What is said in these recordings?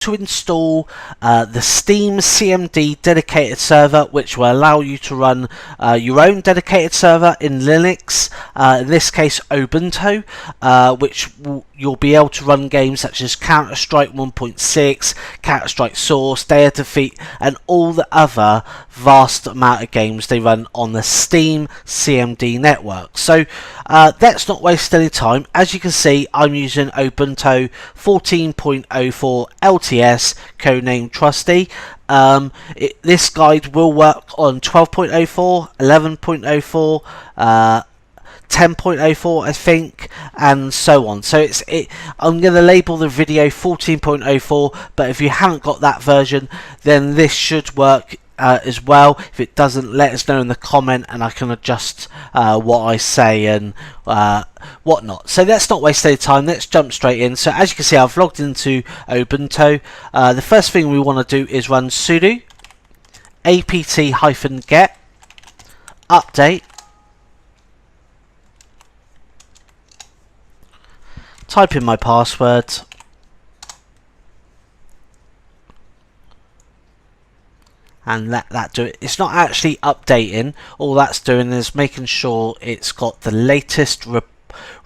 to install the Steam CMD dedicated server, which will allow you to run your own dedicated server in Linux, in this case Ubuntu, which you'll be able to run games such as Counter-Strike 1.6, Counter-Strike Source, Day of Defeat, and all the other vast amount of games they run on the Steam CMD network. So let's not waste any time. As you can see, I'm using Ubuntu 14.04 LTS, codenamed Trusty. This guide will work on 12.04, 11.04, 10.04 I think, and so on. So I'm going to label the video 14.04, but if you haven't got that version, then this should work as well. If it doesn't, let us know in the comment and I can adjust what I say and whatnot. So let's not waste any time, let's jump straight in. So as you can see, I've logged into Ubuntu. The first thing we want to do is run sudo apt-get update, type in my password, and let that do it. It's not actually updating, all that's doing is making sure it's got the latest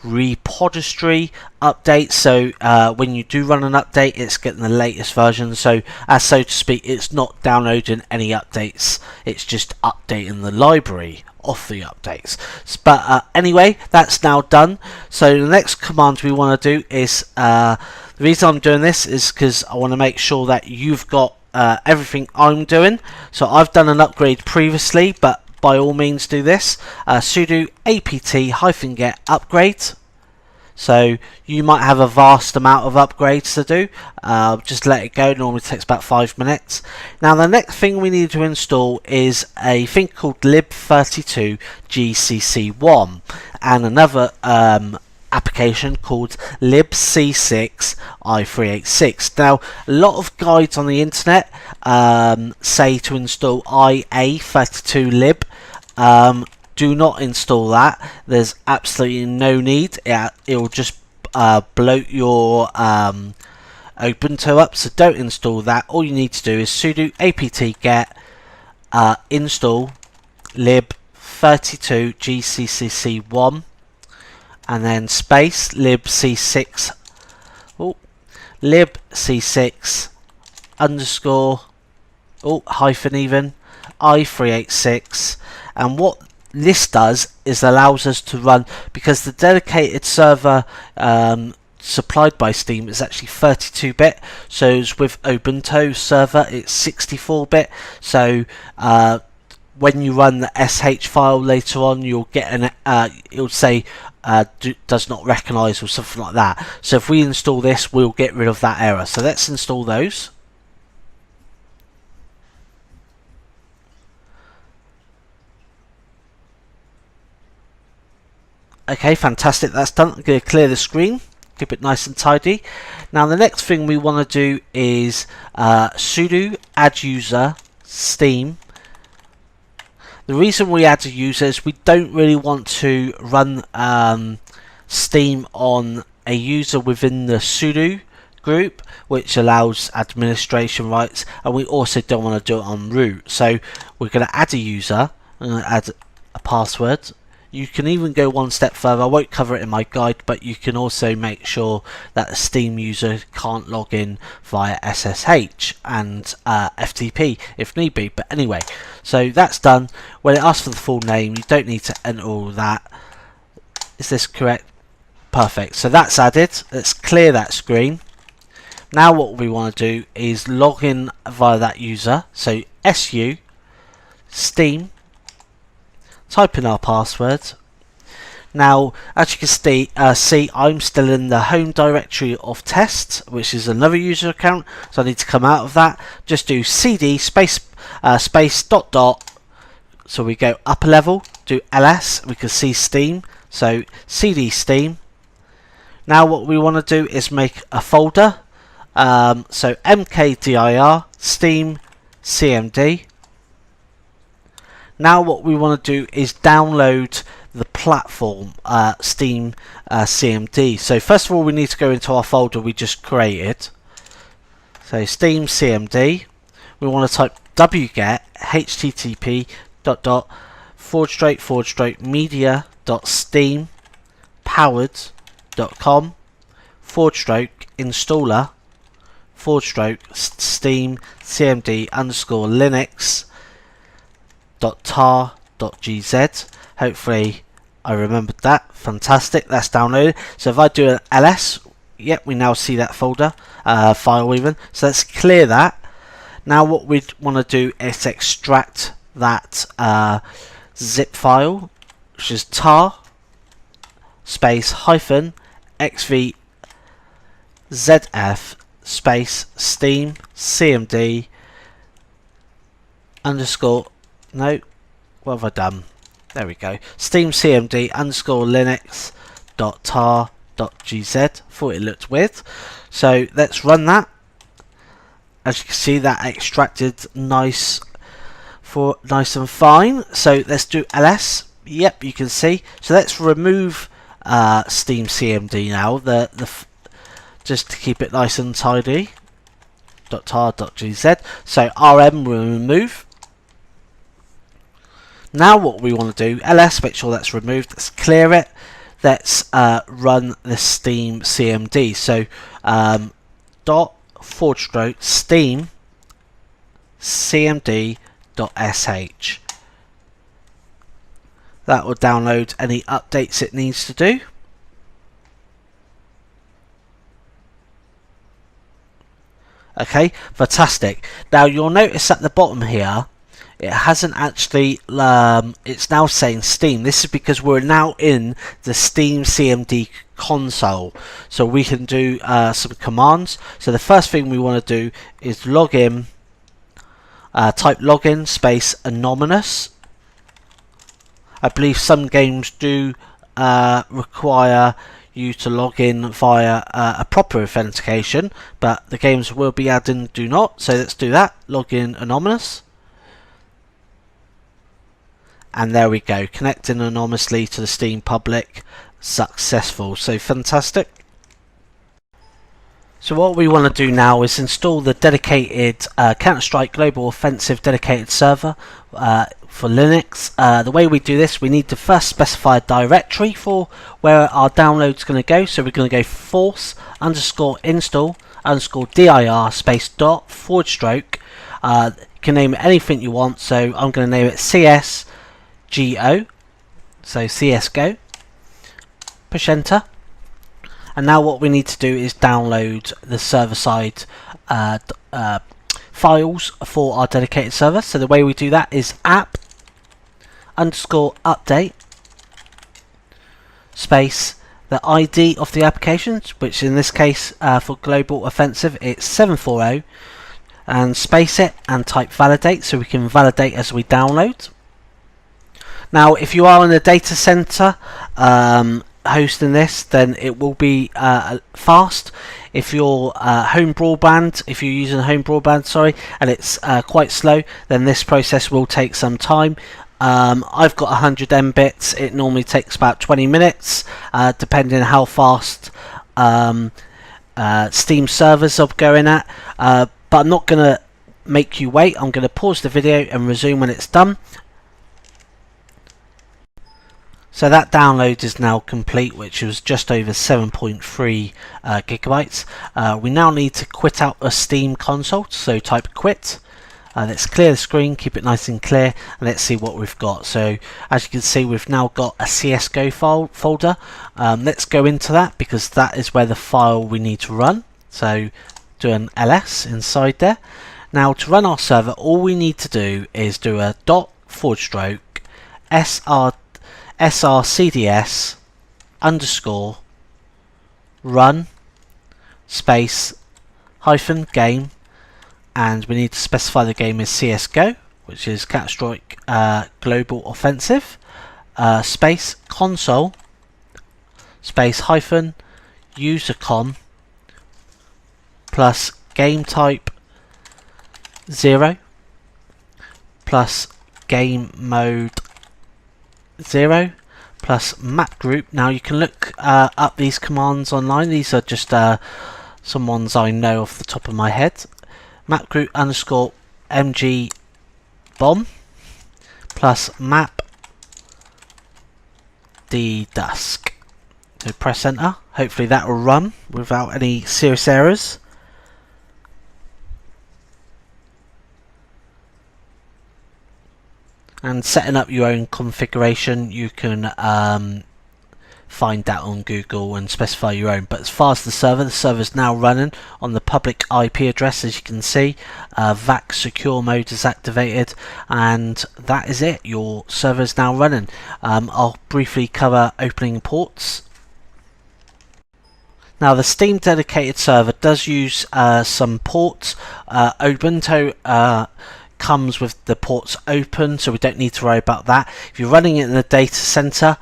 repository update. So when you do run an update, it's getting the latest version. So as so to speak, it's not downloading any updates, it's just updating the library of the updates. But anyway, that's now done. So the next command we want to do is, the reason I'm doing this is because I want to make sure that you've got everything I'm doing. So I've done an upgrade previously, but by all means do this. Sudo apt-get upgrade. So you might have a vast amount of upgrades to do. Just let it go, normally takes about 5 minutes. Now the next thing we need to install is a thing called lib32gcc1 and another application called libc6 i386. Now a lot of guides on the internet say to install ia32lib. Do not install that, there's absolutely no need. It'll just bloat your Ubuntu up, so don't install that. All you need to do is sudo apt-get install lib32gcc1 and then space libc6 libc6 underscore hyphen even i386. And what this does is allows us to run, because the dedicated server supplied by Steam is actually 32-bit, so as with Ubuntu server it's 64-bit. So when you run the sh file later on, you'll get an it'll say does not recognize or something like that. So if we install this, we'll get rid of that error. So let's install those. Okay, fantastic, that's done. I'm going to clear the screen, keep it nice and tidy. Now the next thing we want to do is sudo adduser steam. The reason we add a user is we don't really want to run Steam on a user within the sudo group, which allows administration rights, and we also don't want to do it on root. So we're going to add a user, I'm going to add a password. You can even go one step further, I won't cover it in my guide, but you can also make sure that the Steam user can't log in via SSH and FTP if need be. But anyway, so that's done. When it asks for the full name, you don't need to enter all that. Is this correct? Perfect, so that's added. Let's clear that screen. Now what we want to do is log in via that user. So su steam, type in our password. Now as you can see, I'm still in the home directory of tests, which is another user account, so I need to come out of that. Just do cd space dot dot, so we go upper level, do ls, we can see Steam, so cd steam. Now what we want to do is make a folder, so mkdir steam cmd. Now what we want to do is download the platform Steam CMD. So first of all, we need to go into our folder we just created. So Steam CMD, we want to type wget http://media.steam powered.com/installer /steam cmd _linux.tar.gz. Hopefully I remembered that. Fantastic, that's downloaded. So if I do an ls, yep, we now see that folder, file even. So let's clear that. Now what we want to do is extract that zip file, which is tar space hyphen xv zf space steam cmd underscore, no, what have I done? There we go. Steam cmd underscore linux.tar.gz. Thought it looked weird. So let's run that. As you can see, that extracted nice and fine. So let's do ls. Yep, you can see. So let's remove Steam CMD now. Just to keep it nice and tidy. .tar.gz. So rm will remove. Now what we want to do, ls, make sure that's removed. Let's clear it. Let's run the Steam CMD. So /steam cmd.sh. That will download any updates it needs to do. Okay, fantastic. Now you'll notice at the bottom here, it hasn't actually, it's now saying Steam. This is because we're now in the Steam CMD console. So we can do some commands. So the first thing we want to do is log in, type login space anonymous. I believe some games do require you to log in via a proper authentication, but the games will be adding do not. So let's do that. Login anonymous. And there we go, connecting anonymously to the Steam public, successful. So fantastic. So what we want to do now is install the dedicated Counter-Strike Global Offensive dedicated server for Linux. The way we do this, we need to first specify a directory for where our download's going to go. So we're going to go force_install_dir space dot /. You can name it anything you want. So I'm going to name it CSGO. So CSGO. Push enter. And now what we need to do is download the server-side files for our dedicated server. So the way we do that is app_update space the ID of the applications, which in this case for Global Offensive it's 740, and space it and type validate so we can validate as we download. Now if you are in a data center hosting this, then it will be fast. If you're home broadband, if you're using home broadband, sorry, and it's quite slow, then this process will take some time. I've got 100 Mbits. It normally takes about 20 minutes, depending on how fast Steam servers are going at. But I'm not going to make you wait. I'm going to pause the video and resume when it's done. So that download is now complete, which was just over 7.3 gigabytes. We now need to quit out a Steam console, so type quit. Let's clear the screen, keep it nice and clear, and let's see what we've got. So as you can see, we've now got a CSGO folder. Let's go into that because that is where the file we need to run. So do an ls inside there. Now to run our server, all we need to do is do a /srcds _run space -game, and we need to specify the game is CSGO, which is Counter-Strike Global Offensive, space console space -usercon plus game type 0 plus game mode 0 plus map group. Now you can look up these commands online. These are just some ones I know off the top of my head. mapgroup underscore mg bomb plus map ddusk. So press enter. Hopefully that will run without any serious errors. And setting up your own configuration, you can find that on Google and specify your own. But as far as the server is now running on the public IP address, as you can see. VAX secure mode is activated, and that is it. Your server is now running. I'll briefly cover opening ports. Now the Steam dedicated server does use some ports. Ubuntu comes with the ports open, so we don't need to worry about that. If you're running it in a data center,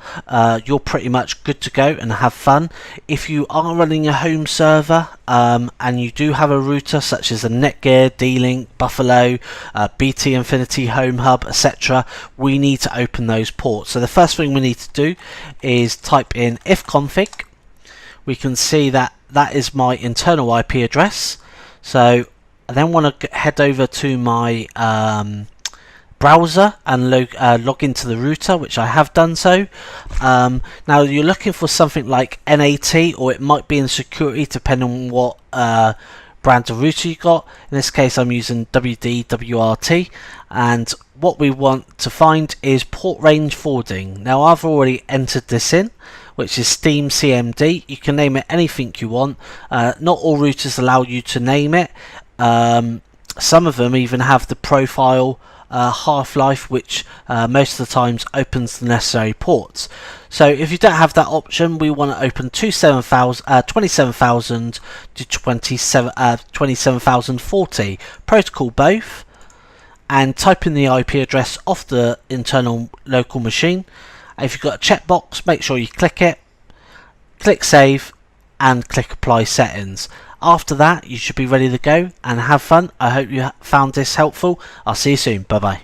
you're pretty much good to go and have fun. If you are running a home server and you do have a router such as a Netgear, D-Link, Buffalo, BT Infinity Home Hub, etc., we need to open those ports. So the first thing we need to do is type in ifconfig. We can see that that is my internal IP address. So I then want to head over to my browser and log into the router, which I have done so. Now you're looking for something like NAT, or it might be in security depending on what brand of router you got. In this case I'm using WD-WRT, and what we want to find is port range forwarding. Now I've already entered this in, which is Steam CMD. You can name it anything you want. Not all routers allow you to name it. Some of them even have the profile half-life, which most of the times opens the necessary ports. So if you don't have that option, we want to open 27,000 to 27,040 protocol both, and type in the IP address off the internal local machine. If you've got a checkbox, make sure you click it, click save, and click apply settings. After that, you should be ready to go and have fun. I hope you found this helpful. I'll see you soon. Bye bye.